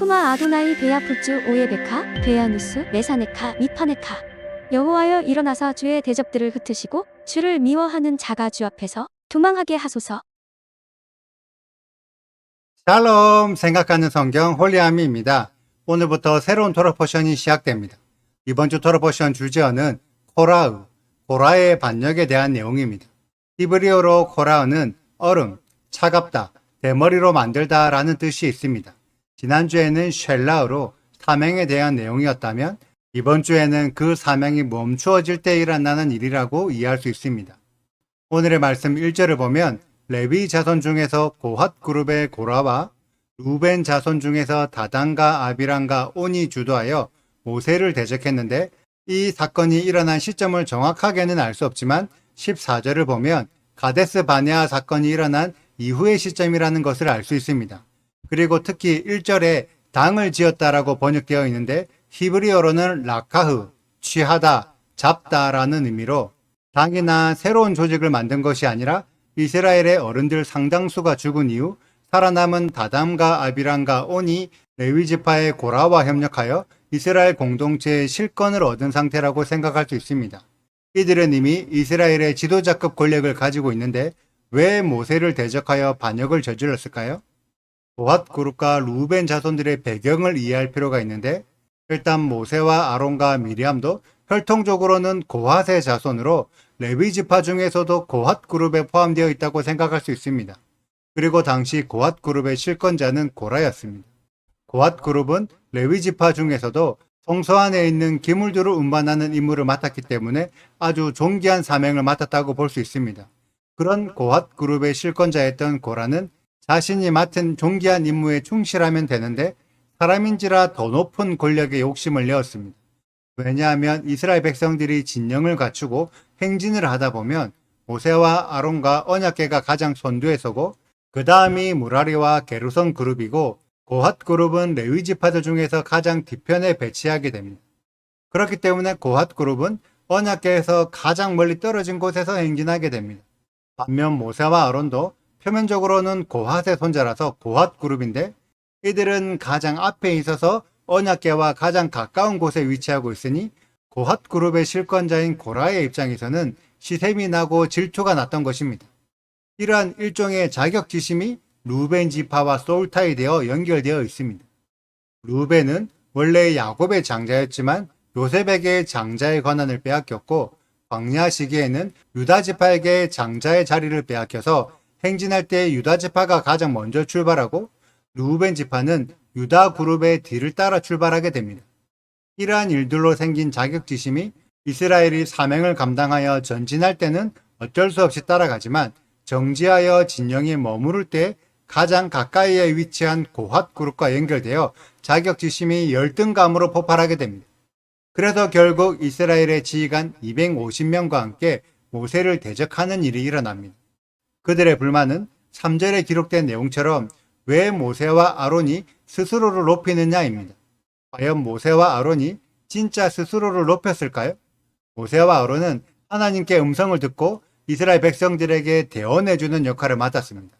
슈마 아도나이 베야푸츠 오예베카 베야누스 메사네카 미파네카. 여호와여 일어나사 주의 대적들을 흩으시고 주를 미워하는 자가 주 앞에서 도망하게 하소서. 샬롬 생각하는 성경 홀리아미입니다. 오늘부터 새로운 토라 포션이 시작됩니다. 이번 주 토라 포션 주제어는 코라흐, 고라의 반역에 대한 내용입니다. 히브리어로 코라흐는 얼음, 차갑다, 대머리로 만들다 라는 뜻이 있습니다. 지난주에는 쉘라흐로 사명에 대한 내용이었다면 이번 주에는 그 사명이 멈추어질 때 일어나는 일이라고 이해할 수 있습니다. 오늘의 말씀 1절을 보면 레위 자손 중에서 고핫 그룹의 고라와 루벤 자손 중에서 다단과 아비람과 온이 주도하여 모세를 대적했는데 이 사건이 일어난 시점을 정확하게는 알 수 없지만 14절을 보면 가데스 바네아 사건이 일어난 이후의 시점이라는 것을 알 수 있습니다. 그리고 특히 1절에 당을 지었다라고 번역되어 있는데 히브리어로는 라카흐, 취하다, 잡다라는 의미로 당이나 새로운 조직을 만든 것이 아니라 이스라엘의 어른들 상당수가 죽은 이후 살아남은 다담과 아비람과 온이 레위지파의 고라와 협력하여 이스라엘 공동체의 실권을 얻은 상태라고 생각할 수 있습니다. 이들은 이미 이스라엘의 지도자급 권력을 가지고 있는데 왜 모세를 대적하여 반역을 저질렀을까요? 고핫 그룹과 루벤 자손들의 배경을 이해할 필요가 있는데 일단 모세와 아론과 미리암도 혈통적으로는 고핫의 자손으로 레위 지파 중에서도 고핫 그룹에 포함되어 있다고 생각할 수 있습니다. 그리고 당시 고핫 그룹의 실권자는 고라였습니다. 고핫 그룹은 레위 지파 중에서도 성소 안에 있는 기물들을 운반하는 임무를 맡았기 때문에 아주 존귀한 사명을 맡았다고 볼 수 있습니다. 그런 고핫 그룹의 실권자였던 고라는 자신이 맡은 존귀한 임무에 충실하면 되는데 사람인지라 더 높은 권력에 욕심을 내었습니다. 왜냐하면 이스라엘 백성들이 진영을 갖추고 행진을 하다 보면 모세와 아론과 언약궤가 가장 선두에 서고 그 다음이 무라리와 게르손 그룹이고 고핫 그룹은 레위 지파들 중에서 가장 뒤편에 배치하게 됩니다. 그렇기 때문에 고핫 그룹은 언약궤에서 가장 멀리 떨어진 곳에서 행진하게 됩니다. 반면 모세와 아론도 표면적으로는 고핫의 손자라서 고핫 그룹인데 이들은 가장 앞에 있어서 언약궤와 가장 가까운 곳에 위치하고 있으니 고핫 그룹의 실권자인 고라의 입장에서는 시샘이 나고 질투가 났던 것입니다. 이러한 일종의 자격지심이 루벤 지파와 소울타이 되어 연결되어 있습니다. 루벤은 원래 야곱의 장자였지만 요셉에게 장자의 권한을 빼앗겼고 광야 시기에는 유다 지파에게 장자의 자리를 빼앗겨서 행진할 때 유다 지파가 가장 먼저 출발하고 루벤 지파는 유다 그룹의 뒤를 따라 출발하게 됩니다. 이러한 일들로 생긴 자격지심이 이스라엘이 사명을 감당하여 전진할 때는 어쩔 수 없이 따라가지만 정지하여 진영에 머무를 때 가장 가까이에 위치한 고핫 그룹과 연결되어 자격지심이 열등감으로 폭발하게 됩니다. 그래서 결국 이스라엘의 지휘관 250명과 함께 모세를 대적하는 일이 일어납니다. 그들의 불만은 3절에 기록된 내용처럼 왜 모세와 아론이 스스로를 높이느냐입니다. 과연 모세와 아론이 진짜 스스로를 높였을까요? 모세와 아론은 하나님께 음성을 듣고 이스라엘 백성들에게 대언해주는 역할을 맡았습니다.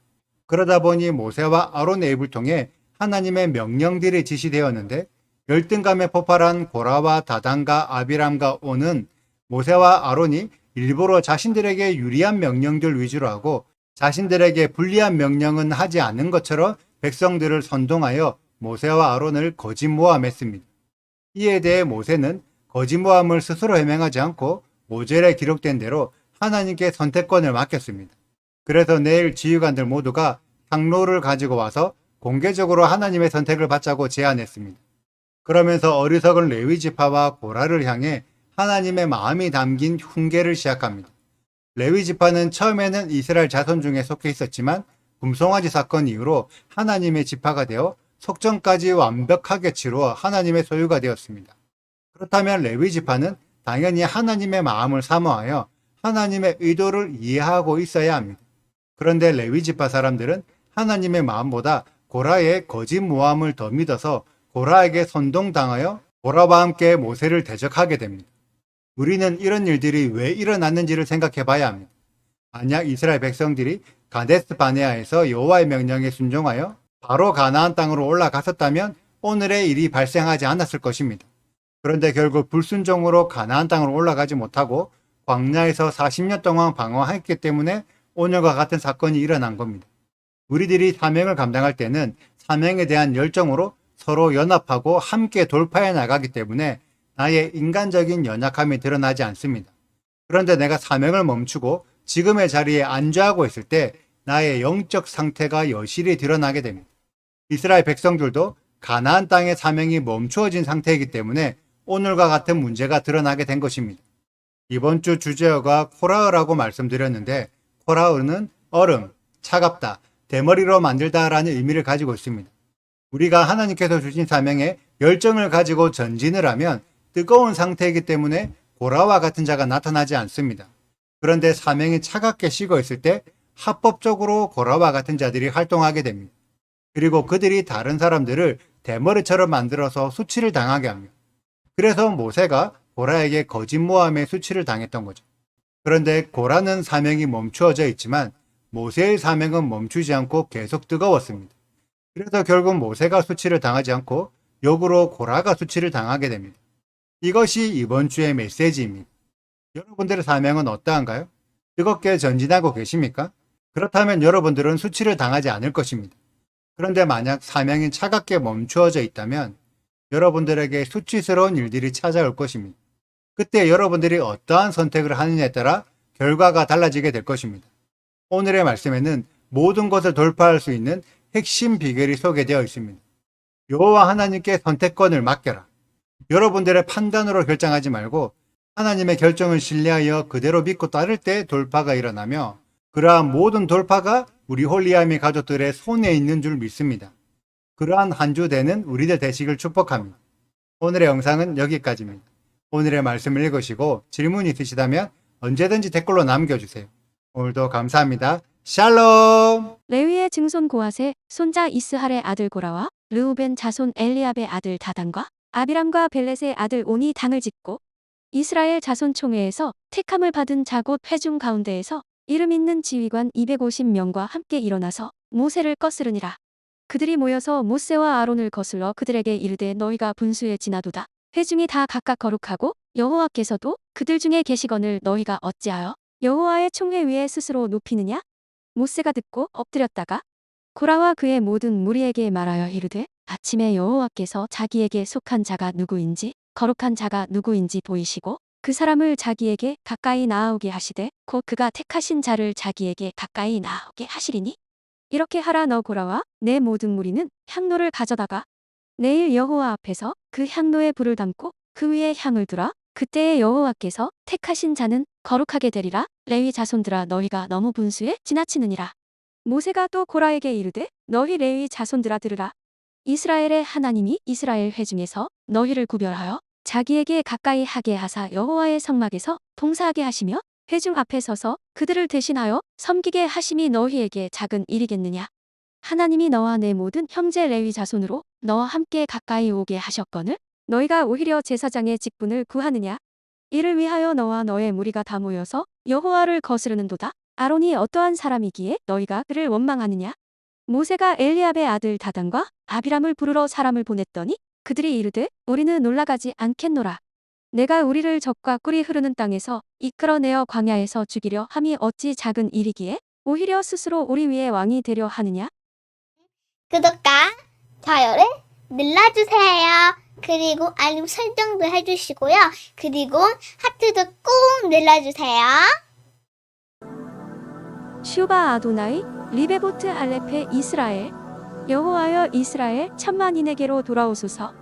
그러다 보니 모세와 아론의 입을 통해 하나님의 명령들이 지시되었는데 열등감에 폭발한 고라와 다단과 아비람과 온은 모세와 아론이 일부러 자신들에게 유리한 명령들 위주로 하고 자신들에게 불리한 명령은 하지 않은 것처럼 백성들을 선동하여 모세와 아론을 거짓모함했습니다. 이에 대해 모세는 거짓모함을 스스로 해명하지 않고 5절에 기록된 대로 하나님께 선택권을 맡겼습니다. 그래서 내일 지휘관들 모두가 향로를 가지고 와서 공개적으로 하나님의 선택을 받자고 제안했습니다. 그러면서 어리석은 레위 지파와 고라를 향해 하나님의 마음이 담긴 훈계를 시작합니다. 레위 지파는 처음에는 이스라엘 자손 중에 속해 있었지만 금송아지 사건 이후로 하나님의 지파가 되어 속정까지 완벽하게 치루어 하나님의 소유가 되었습니다. 그렇다면 레위 지파는 당연히 하나님의 마음을 사모하여 하나님의 의도를 이해하고 있어야 합니다. 그런데 레위 지파 사람들은 하나님의 마음보다 고라의 거짓 모함을 더 믿어서 고라에게 선동당하여 고라와 함께 모세를 대적하게 됩니다. 우리는 이런 일들이 왜 일어났는지를 생각해 봐야 합니다. 만약 이스라엘 백성들이 가데스 바네아에서 여호와의 명령에 순종하여 바로 가나안 땅으로 올라갔었다면 오늘의 일이 발생하지 않았을 것입니다. 그런데 결국 불순종으로 가나안 땅으로 올라가지 못하고 광야에서 40년 동안 방황했기 때문에 오늘과 같은 사건이 일어난 겁니다. 우리들이 사명을 감당할 때는 사명에 대한 열정으로 서로 연합하고 함께 돌파해 나가기 때문에 나의 인간적인 연약함이 드러나지 않습니다. 그런데 내가 사명을 멈추고 지금의 자리에 안주하고 있을 때 나의 영적 상태가 여실히 드러나게 됩니다. 이스라엘 백성들도 가나안 땅의 사명이 멈추어진 상태이기 때문에 오늘과 같은 문제가 드러나게 된 것입니다. 이번 주 주제어가 코라흐라고 말씀드렸는데 코라흐는 얼음, 차갑다, 대머리로 만들다라는 의미를 가지고 있습니다. 우리가 하나님께서 주신 사명에 열정을 가지고 전진을 하면 뜨거운 상태이기 때문에 고라와 같은 자가 나타나지 않습니다. 그런데 사명이 차갑게 식어 있을 때 합법적으로 고라와 같은 자들이 활동하게 됩니다. 그리고 그들이 다른 사람들을 대머리처럼 만들어서 수치를 당하게 합니다. 그래서 모세가 고라에게 거짓 모함의 수치를 당했던 거죠. 그런데 고라는 사명이 멈추어져 있지만 모세의 사명은 멈추지 않고 계속 뜨거웠습니다. 그래서 결국 모세가 수치를 당하지 않고 역으로 고라가 수치를 당하게 됩니다. 이것이 이번 주의 메시지입니다. 여러분들의 사명은 어떠한가요? 뜨겁게 전진하고 계십니까? 그렇다면 여러분들은 수치를 당하지 않을 것입니다. 그런데 만약 사명이 차갑게 멈추어져 있다면 여러분들에게 수치스러운 일들이 찾아올 것입니다. 그때 여러분들이 어떠한 선택을 하느냐에 따라 결과가 달라지게 될 것입니다. 오늘의 말씀에는 모든 것을 돌파할 수 있는 핵심 비결이 소개되어 있습니다. 여호와 하나님께 선택권을 맡겨라. 여러분들의 판단으로 결정하지 말고 하나님의 결정을 신뢰하여 그대로 믿고 따를 때 돌파가 일어나며 그러한 모든 돌파가 우리 홀리아미 가족들의 손에 있는 줄 믿습니다. 그러한 한 주 되는 우리들 되시길 축복합니다. 오늘의 영상은 여기까지입니다. 오늘의 말씀을 읽으시고 질문 있으시다면 언제든지 댓글로 남겨주세요. 오늘도 감사합니다. 샬롬! 레위의 증손 고핫의 손자 이스할의 아들 고라와 르우벤 자손 엘리압의 아들 다단과 아비람과 벨렛의 아들 온이 당을 짓고 이스라엘 자손 총회에서 택함을 받은 자곧 회중 가운데에서 이름 있는 지휘관 250명과 함께 일어나서 모세를 거스르니라. 그들이 모여서 모세와 아론을 거슬러 그들에게 이르되 너희가 분수에 지나도다. 회중이 다 각각 거룩하고 여호와께서도 그들 중에 계시거늘 너희가 어찌하여 여호와의 총회 위에 스스로 높이느냐? 모세가 듣고 엎드렸다가 고라와 그의 모든 무리에게 말하여 이르되 아침에 여호와께서 자기에게 속한 자가 누구인지 거룩한 자가 누구인지 보이시고 그 사람을 자기에게 가까이 나아오게 하시되 곧 그가 택하신 자를 자기에게 가까이 나아오게 하시리니 이렇게 하라. 너 고라와 내 모든 무리는 향로를 가져다가 내일 여호와 앞에서 그 향로에 불을 담고 그 위에 향을 두라. 그때에 여호와께서 택하신 자는 거룩하게 되리라. 레위 자손들아 너희가 너무 분수에 지나치느니라. 모세가 또 고라에게 이르되 너희 레위 자손들아 들으라. 이스라엘의 하나님이 이스라엘 회중에서 너희를 구별하여 자기에게 가까이 하게 하사 여호와의 성막에서 봉사하게 하시며 회중 앞에 서서 그들을 대신하여 섬기게 하심이 너희에게 작은 일이겠느냐. 하나님이 너와 내 모든 형제 레위 자손으로 너와 함께 가까이 오게 하셨거늘 너희가 오히려 제사장의 직분을 구하느냐. 이를 위하여 너와 너의 무리가 다 모여서 여호와를 거스르는도다. 아론이 어떠한 사람이기에 너희가 그를 원망하느냐. 모세가 엘리압의 아들 다단과 아비람을 부르러 사람을 보냈더니 그들이 이르되 우리는 올라가지 않겠노라. 내가 우리를 적과 꿀이 흐르는 땅에서 이끌어내어 광야에서 죽이려 함이 어찌 작은 일이기에 오히려 스스로 우리 위에 왕이 되려 하느냐. 구독과 좋아요를 눌러주세요. 그리고 알림 설정도 해주시고요. 그리고 하트도 꼭 눌러주세요. 슈바 아도나이 리베보트 알레페 이스라엘 여호와여 이스라엘 천만인에게로 돌아오소서.